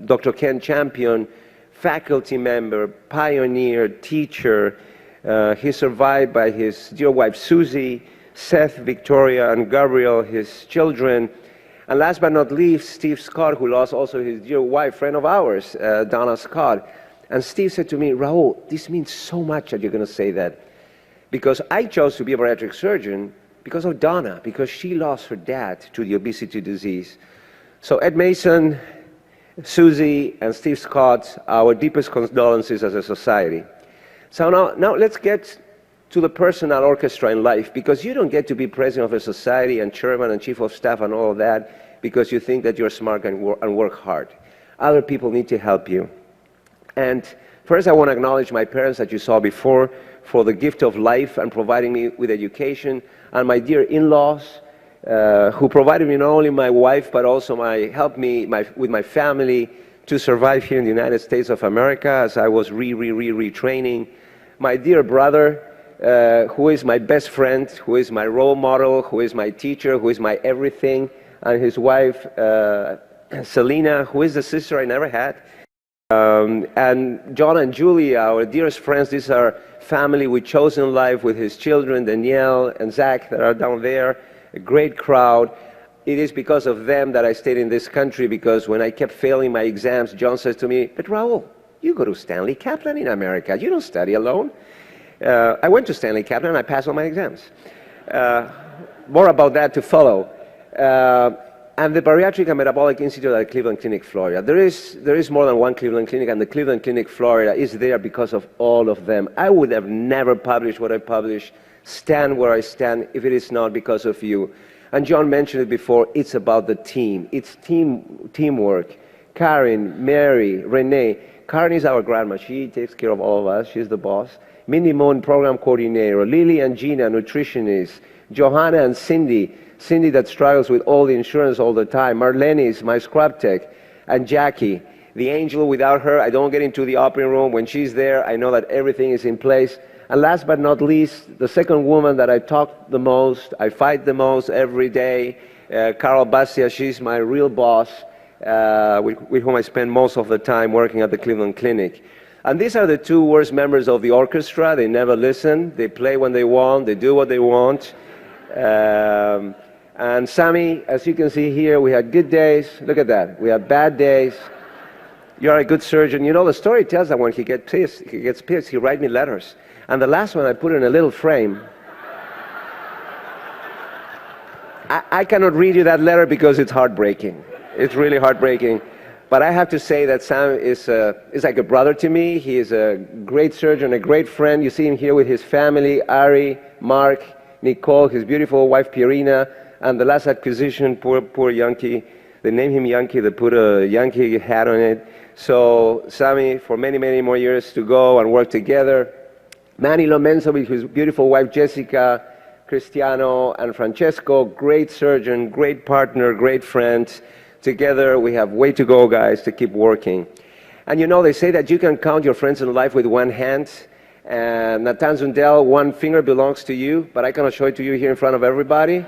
Dr. Ken Champion, faculty member, pioneer, teacher. He's survived by his dear wife, Susie. Seth, Victoria, and Gabriel, his children. And last but not least, Steve Scott, who lost also his dear wife, friend of ours, Donna Scott. And Steve said to me, Raul, this means so much that you're going to say that. Because I chose to be a bariatric surgeon because of Donna, because she lost her dad to the obesity disease. So Ed Mason, Susie, and Steve Scott, our deepest condolences as a society. So now let's get to the personal orchestra in life, because you don't get to be president of a society and chairman and chief of staff and all of that because you think that you're smart and work hard. Other people need to help you. And first I want to acknowledge my parents that you saw before for the gift of life and providing me with education, and my dear in-laws who provided me not only my wife but also helped me with my family to survive here in the United States of America as I was retraining. My dear brother, who is my best friend, who is my role model, who is my teacher, who is my everything, and his wife, Selena, who is the sister I never had. And John and Julie, our dearest friends, these are family we chose in life with his children, Danielle and Zach, that are down there, a great crowd. It is because of them that I stayed in this country, because when I kept failing my exams, John says to me, but Raul, you go to Stanley Kaplan in America, you don't study alone. I went to Stanley Kaplan and I passed all my exams. More about that to follow. And the Bariatric and Metabolic Institute at Cleveland Clinic, Florida. There is more than one Cleveland Clinic, and the Cleveland Clinic, Florida is there because of all of them. I would have never published what I published, stand where I stand, if it is not because of you. And John mentioned it before, it's about the team. It's teamwork. Karen, Mary, Renee. Karen is our grandma. She takes care of all of us. She's the boss. Mindy Moon, program coordinator. Lily and Gina, nutritionist. Johanna and Cindy. Cindy that struggles with all the insurance all the time. Marlene is my scrub tech. And Jackie, the angel. Without her, I don't get into the operating room. When she's there, I know that everything is in place. And last but not least, the second woman that I talk the most, I fight the most every day, Carol Bastia. She's my real boss, with whom I spend most of the time working at the Cleveland Clinic. And these are the two worst members of the orchestra. They never listen. They play when they want. They do what they want. And Sammy, as you can see here, we had good days. Look at that. We had bad days. You're a good surgeon. You know, the story tells that when he gets pissed, he writes me letters. And the last one I put in a little frame. I cannot read you that letter because it's heartbreaking. It's really heartbreaking. But I have to say that Sam is like a brother to me. He is a great surgeon, a great friend. You see him here with his family, Ari, Mark, Nicole, his beautiful wife, Pierina, and the last acquisition, poor Yankee. They named him Yankee. They put a Yankee hat on it. So Sammy, for many, many more years to go and work together. Manny Lomenzo with his beautiful wife, Jessica, Cristiano, and Francesco. Great surgeon, great partner, great friend. Together, we have way to go, guys, to keep working. And you know, they say that you can count your friends in life with one hand. And Nathan Zundel, one finger belongs to you, but I cannot show it to you here in front of everybody.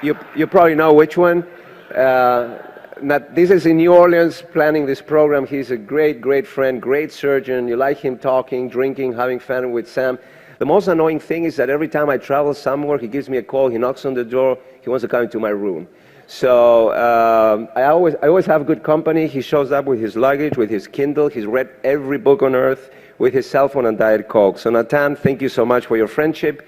You probably know which one. This is in New Orleans, planning this program. He's a great, great friend, great surgeon. You like him talking, drinking, having fun with Sam. The most annoying thing is that every time I travel somewhere, he gives me a call, he knocks on the door, he wants to come into my room. So I always have good company. He shows up with his luggage, with his Kindle. He's read every book on earth with his cell phone and Diet Coke. So Nathan, thank you so much for your friendship.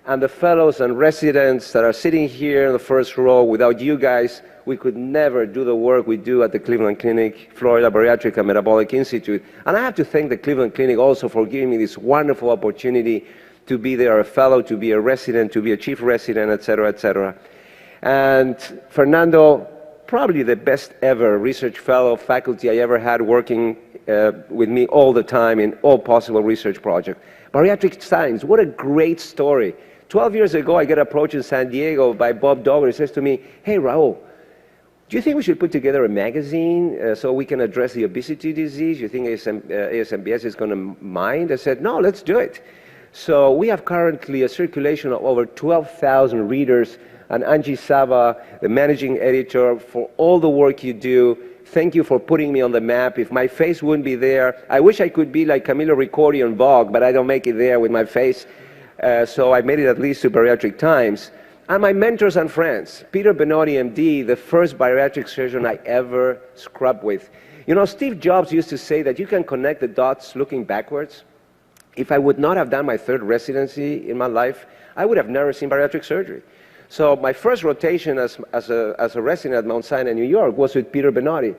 And the fellows and residents that are sitting here in the first row, without you guys, we could never do the work we do at the Cleveland Clinic, Florida Bariatric and Metabolic Institute. And I have to thank the Cleveland Clinic also for giving me this wonderful opportunity to be there a fellow, to be a resident, to be a chief resident, et cetera, et cetera. And Fernando, probably the best ever research fellow faculty I ever had working with me all the time in all possible research projects. Bariatric science, what a great story. 12 years ago, I get approached in San Diego by Bob Dogger. He says to me, hey, Raul, do you think we should put together a magazine so we can address the obesity disease? You think ASMBS is going to mind? I said, no, let's do it. So we have currently a circulation of over 12,000 readers, and Angie Saba, the managing editor, for all the work you do. Thank you for putting me on the map. If my face wouldn't be there, I wish I could be like Camilo Ricordi on Vogue, but I don't make it there with my face. so I made it at least to Bariatric Times. And my mentors and friends, Peter Benotti, MD, the first bariatric surgeon I ever scrubbed with. You know, Steve Jobs used to say that you can connect the dots looking backwards. If I would not have done my third residency in my life, I would have never seen bariatric surgery. So my first rotation as a resident at Mount Sinai, New York, was with Peter Benotti.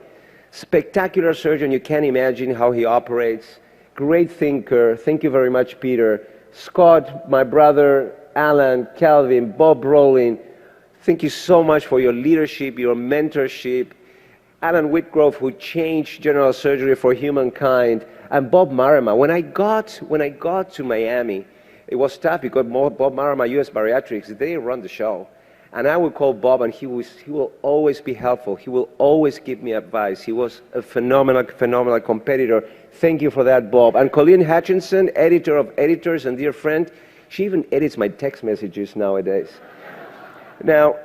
Spectacular surgeon, you can't imagine how he operates. Great thinker, thank you very much, Peter. Scott, my brother, Alan, Calvin, Bob Rowling, thank you so much for your leadership, your mentorship. Alan Whitgrove, who changed general surgery for humankind, and Bob Marama. When I got to Miami, it was tough because Bob Marama, US Bariatrics, they run the show. And I would call Bob, and he will always be helpful. He will always give me advice. He was a phenomenal competitor. Thank you for that, Bob. And Colleen Hutchinson, editor of editors and dear friend, she even edits my text messages nowadays. Now,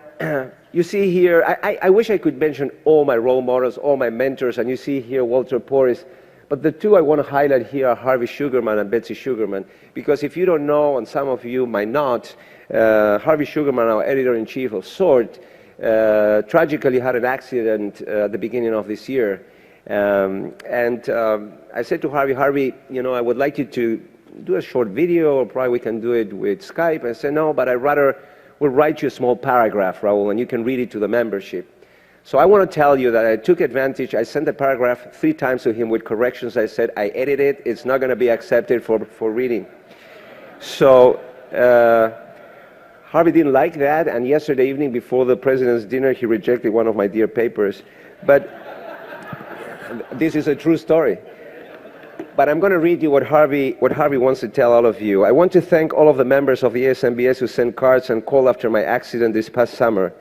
you see here, I wish I could mention all my role models, all my mentors, and you see here Walter Porras. But the two I want to highlight here are Harvey Sugarman and Betsy Sugarman, because if you don't know, and some of you might not, Harvey Sugarman, our editor-in-chief of SOARD, tragically had an accident at the beginning of this year. I said to Harvey, you know, I would like you to do a short video, or probably we can do it with Skype. I said, no, but I rather will write you a small paragraph, Raul, and you can read it to the membership. So I want to tell you that I took advantage. I sent the paragraph 3 times to him with corrections. I said, I edited it. It's not going to be accepted for reading. So Harvey didn't like that, and yesterday evening before the president's dinner, he rejected one of my dear papers. But this is a true story. But I'm going to read you what Harvey wants to tell all of you. I want to thank all of the members of the ASMBS who sent cards and called after my accident this past summer.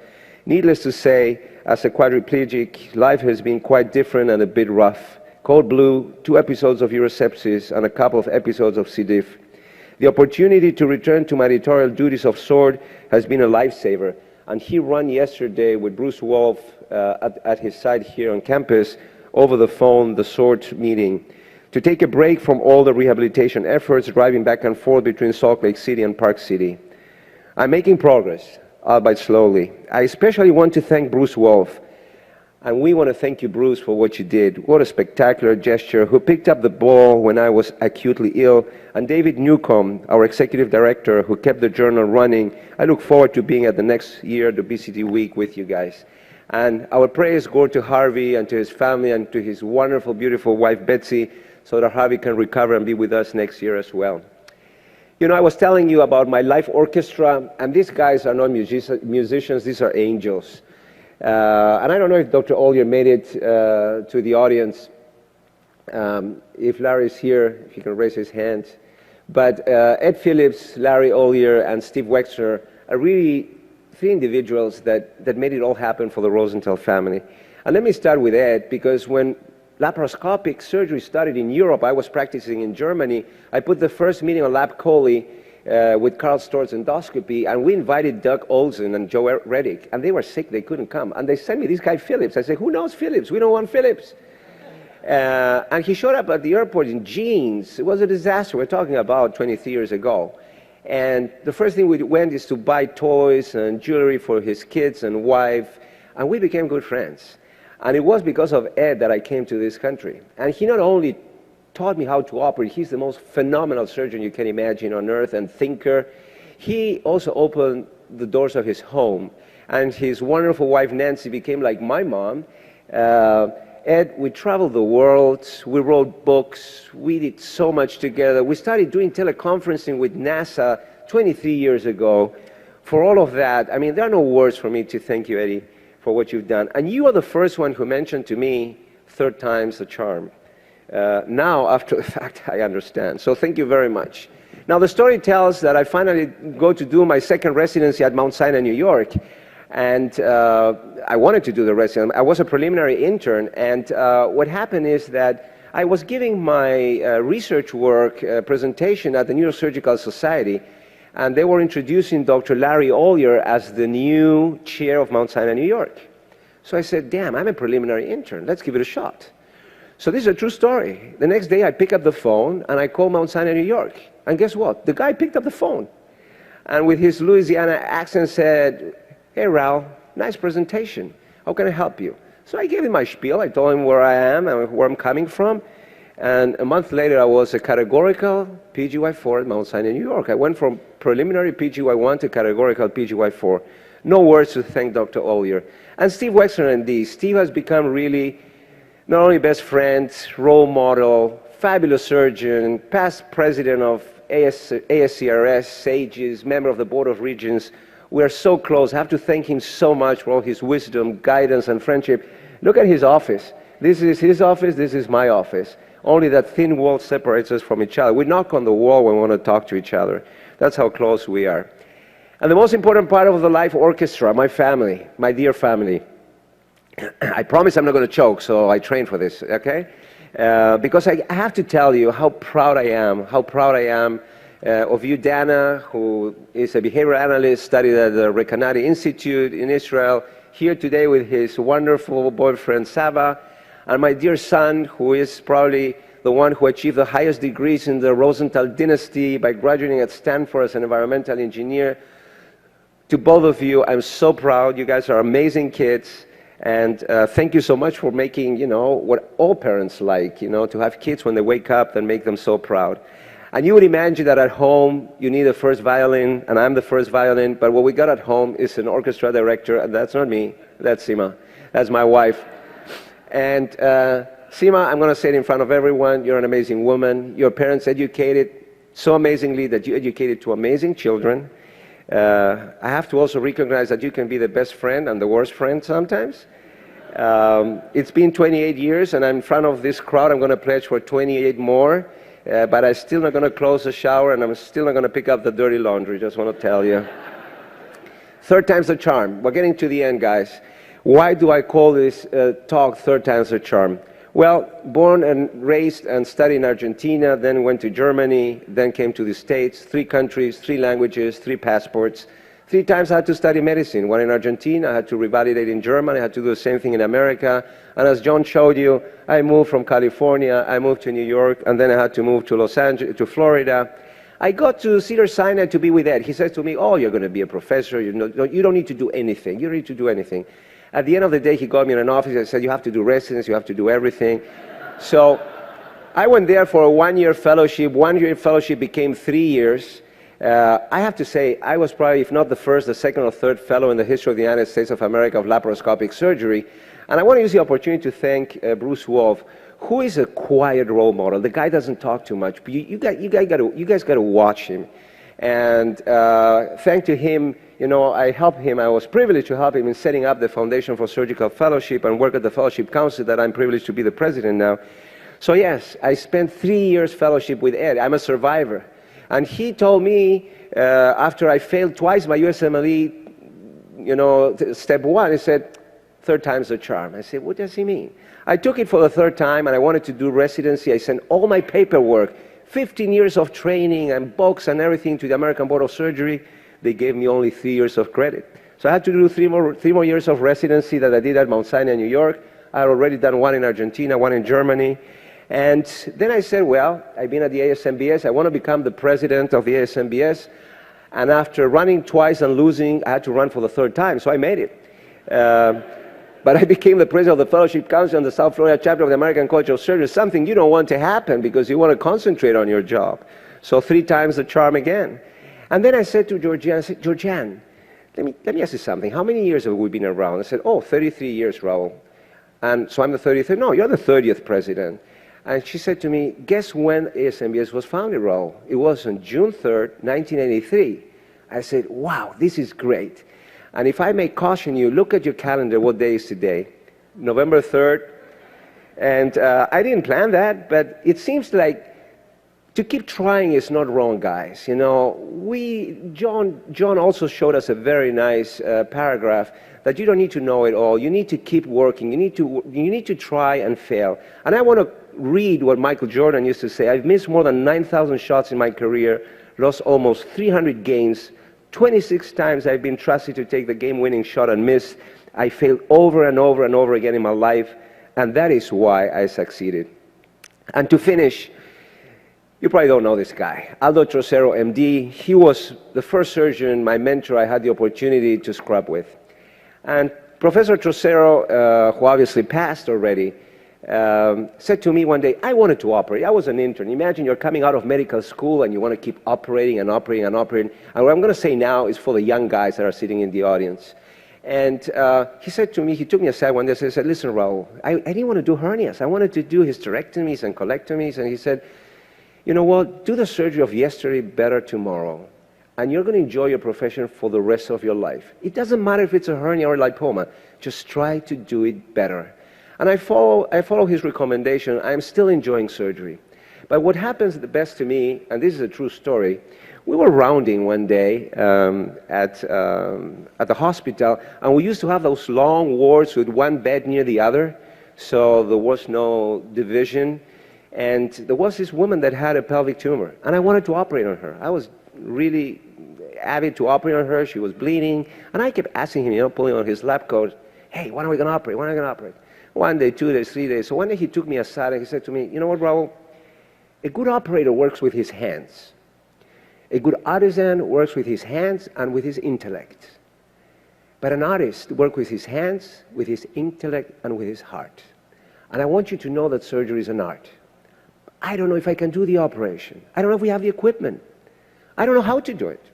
Needless to say, as a quadriplegic, life has been quite different and a bit rough. Cold blue, 2 episodes of urosepsis, and a couple of episodes of C. diff. The opportunity to return to my editorial duties of SOARD has been a lifesaver. And he ran yesterday with Bruce Wolf at his side here on campus over the phone, the SOARD meeting, to take a break from all the rehabilitation efforts, driving back and forth between Salt Lake City and Park City. I'm making progress, albeit slowly. I especially want to thank Bruce Wolf. And we want to thank you, Bruce, for what you did. What a spectacular gesture. Who picked up the ball when I was acutely ill. And David Newcomb, our executive director, who kept the journal running. I look forward to being at the next year, the Obesity Week, with you guys. And our prayers go to Harvey and to his family and to his wonderful, beautiful wife, Betsy, so that Harvey can recover and be with us next year as well. You know, I was telling you about my life orchestra, and these guys are not musicians, these are angels. And I don't know if Dr. Ollier made it to the audience. If Larry's here, if he can raise his hand. But Ed Phillips, Larry Ollier, and Steve Wexner are really 3 individuals that made it all happen for the Rosenthal family. And let me start with Ed, because when laparoscopic surgery started in Europe, I was practicing in Germany. I put the first meeting on Lab Coley with Karl Storz Endoscopy, and we invited Doug Olsen and Joe Reddick, and they were sick, they couldn't come. And they sent me this guy Phillips. I said, who knows Phillips? We don't want Phillips. And he showed up at the airport in jeans. It was a disaster. We're talking about 23 years ago. And the first thing we went is to buy toys and jewelry for his kids and wife, and we became good friends. And it was because of Ed that I came to this country. And he not only taught me how to operate, he's the most phenomenal surgeon you can imagine on earth and thinker. He also opened the doors of his home. And his wonderful wife, Nancy, became like my mom. Ed, we traveled the world, we wrote books, we did so much together. We started doing teleconferencing with NASA 23 years ago. For all of that, I mean, there are no words for me to thank you, Eddie, for what you've done. And you are the first one who mentioned to me 3rd time's the charm. Now, after the fact, I understand. So thank you very much. Now, the story tells that I finally go to do my 2nd residency at Mount Sinai, New York. And I wanted to do the residency. I was a preliminary intern. And what happened is that I was giving my research work presentation at the Neurosurgical Society. And they were introducing Dr. Larry Ollier as the new chair of Mount Sinai, New York. So I said, damn, I'm a preliminary intern. Let's give it a shot. So this is a true story. The next day, I pick up the phone, and I call Mount Sinai, New York. And guess what? The guy picked up the phone. and with his Louisiana accent said, "Hey, Raul, nice presentation. How can I help you?" So I gave him my spiel. I told him where I am and where I'm coming from. And a month later, I was a categorical PGY4 at Mount Sinai, New York. I went from preliminary PGY1 to categorical PGY4. No words to thank Dr. Ollier. And Steve Wexler and D. Steve has become really not only best friend, role model, fabulous surgeon, past president of ASCRS, SAGES, member of the Board of Regents. We are so close. I have to thank him so much for all his wisdom, guidance, and friendship. Look at his office. This is his office, this is my office. Only that thin wall separates us from each other. We knock on the wall when we want to talk to each other. That's how close we are. And the most important part of the life orchestra, my family, my dear family. I promise I'm not going to choke, so I trained for this, okay? Because I have to tell you how proud I am of you, Dana, who is a behavioral analyst, studied at the Rekanati Institute in Israel, here today with his wonderful boyfriend, Saba, and my dear son, who is probably the one who achieved the highest degrees in the Rosenthal dynasty by graduating at Stanford as an environmental engineer. To both of you, I'm so proud. You guys are amazing kids. And thank you so much for making, what all parents like, to have kids when they wake up and make them so proud. And you would imagine that at home, you need a first violin, and I'm the first violin, but what we got at home is an orchestra director, and that's not me, that's Sima. That's my wife. And Sima, I'm going to say it in front of everyone, you're an amazing woman. Your parents educated so amazingly that you educated two amazing children. I have to also recognize that you can be the best friend and the worst friend sometimes. It's been 28 years, and I'm in front of this crowd. I'm going to pledge for 28 more, but I'm still not going to close the shower, and I'm still not going to pick up the dirty laundry, just want to tell you. Third time's the charm. We're getting to the end, guys. Why do I call this talk Third Time's the Charm? Well, born and raised and studied in Argentina, then went to Germany, then came to the States, 3 countries, 3 languages, 3 passports. 3 times I had to study medicine. One in Argentina, I had to revalidate in Germany, I had to do the same thing in America. And as John showed you, I moved from California, I moved to New York, and then I had to move to Los Angeles, to Florida. I got to Cedars Sinai to be with Ed. He says to me, "Oh, you're going to be a professor, you don't need to do anything, you don't need to do anything." At the end of the day, he got me in an office and said, "You have to do residency, you have to do everything." So I went there for a 1-year fellowship. 1-year fellowship became 3 years. I have to say, I was probably, if not the first, the second or third fellow in the history of the United States of America of laparoscopic surgery. And I want to use the opportunity to thank Bruce Wolf, who is a quiet role model. The guy doesn't talk too much, but you guys got to watch him. And thanks to him, I helped him. I was privileged to help him in setting up the Foundation for Surgical Fellowship and work at the Fellowship Council that I'm privileged to be the president now. So yes, I spent 3 years fellowship with Ed. I'm a survivor. And he told me, after I failed twice my USMLE, step 1, he said, "Third time's the charm." I said, "What does he mean?" I took it for the 3rd time, and I wanted to do residency. I sent all my paperwork, 15 years of training and books and everything to the American Board of Surgery. They gave me only 3 years of credit. So I had to do 3 more years of residency that I did at Mount Sinai, New York. I had already done 1 in Argentina, 1 in Germany. And then I said, well, I've been at the ASMBS. I want to become the president of the ASMBS. And after running twice and losing, I had to run for the 3rd time, so I made it. But I became the president of the Fellowship Council and the South Florida chapter of the American College of Surgeons, something you don't want to happen because you want to concentrate on your job. So 3 times the charm again. And then I said to Georgianne, I said, "Georgianne, let me ask you something. How many years have we been around?" I said, "Oh, 33 years, Raul." And so I'm the 33rd. "No, you're the 30th president." And she said to me, "Guess when ASMBS was founded, Raul?" It was on June 3rd, 1983. I said, "Wow, this is great." And if I may caution you, look at your calendar, what day is today? November 3rd. And I didn't plan that, but it seems like to keep trying is not wrong, guys. John also showed us a very nice paragraph that you don't need to know it all. You need to keep working. You need to try and fail. And I want to read what Michael Jordan used to say. "I've missed more than 9,000 shots in my career, lost almost 300 games. 26 times I've been trusted to take the game-winning shot and missed. I failed over and over and over again in my life, and that is why I succeeded." And to finish, You probably don't know this guy, Aldo Trocero, MD. He was the first surgeon, my mentor, I had the opportunity to scrub with. And Professor Trocero, who obviously passed already, said to me one day, I wanted to operate. I was an intern. Imagine you're coming out of medical school and you want to keep operating and operating and operating. And what I'm going to say now is for the young guys that are sitting in the audience. And he said to me, he took me aside one day and said, listen, Raul, I didn't want to do hernias. I wanted to do hysterectomies and colectomies. And he said, you know what, do the surgery of yesterday better tomorrow. And you're going to enjoy your profession for the rest of your life. It doesn't matter if it's a hernia or lipoma. Just try to do it better. And I follow his recommendation. I'm still enjoying surgery. But what happens the best to me, and this is a true story, we were rounding one day at the hospital, and we used to have those long wards with one bed near the other, so there was no division. And there was this woman that had a pelvic tumor, and I wanted to operate on her. I was really avid to operate on her. She was bleeding, and I kept asking him, pulling on his lab coat, hey, when are we going to operate? When are we going to operate? 1 day, 2 days, 3 days. So one day he took me aside and he said to me, you know what, Raul? A good operator works with his hands. A good artisan works with his hands and with his intellect. But an artist works with his hands, with his intellect, and with his heart. And I want you to know that surgery is an art. I don't know if I can do the operation. I don't know if we have the equipment. I don't know how to do it.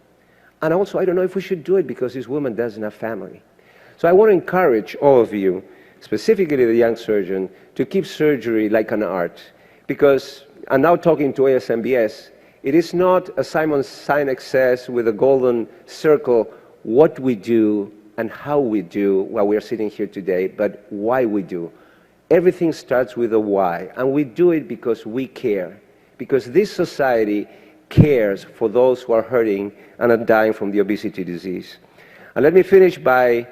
And also, I don't know if we should do it because this woman doesn't have family. So I want to encourage all of you, specifically the young surgeon, to keep surgery like an art. Because, I'm now talking to ASMBS, it is not, as Simon Sinek says, with a golden circle, what we do and how we do while we are sitting here today, but why we do. Everything starts with a why, and we do it because we care. Because this society cares for those who are hurting and are dying from the obesity disease. And let me finish by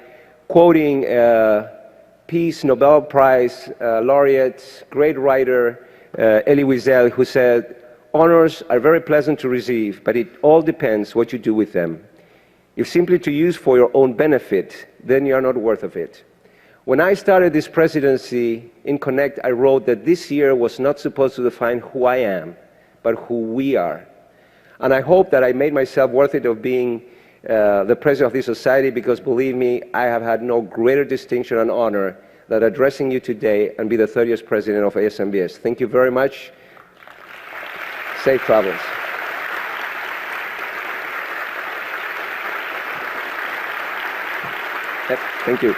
quoting Peace Nobel Prize laureate, great writer, Elie Wiesel, who said, honors are very pleasant to receive, but it all depends what you do with them. If simply to use for your own benefit, then you are not worth of it. When I started this presidency in Connect, I wrote that this year was not supposed to define who I am, but who we are. And I hope that I made myself worth it of being the president of this society, because believe me, I have had no greater distinction and honor than addressing you today and be the 30th president of ASMBS. Thank you very much. Safe travels. Yep, thank you.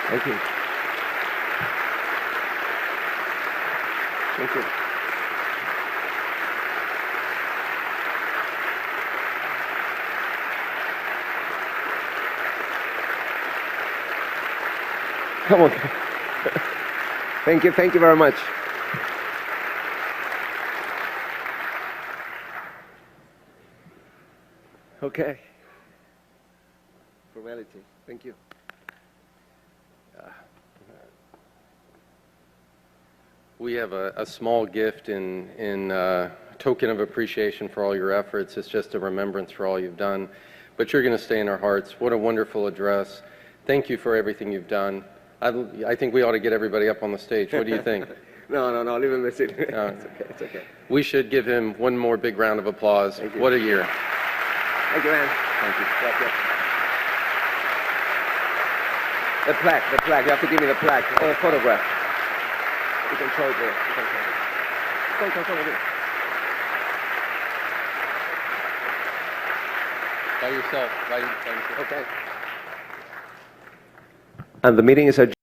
Thank you. Thank you. Come on. Thank you very much. Okay. Formality. Thank you. We have a small gift in token of appreciation for all your efforts. It's just a remembrance for all you've done. But you're going to stay in our hearts. What a wonderful address. Thank you for everything you've done. I think we ought to get everybody up on the stage. What do you think? No, leave him sit. No. It's okay. We should give him one more big round of applause. What a year. Thank you, man. Thank you. The plaque. You have to give me the plaque. Oh, a photograph. You can show it there. Come with it. By yourself. By yourself. Okay. And the meeting is adjourned.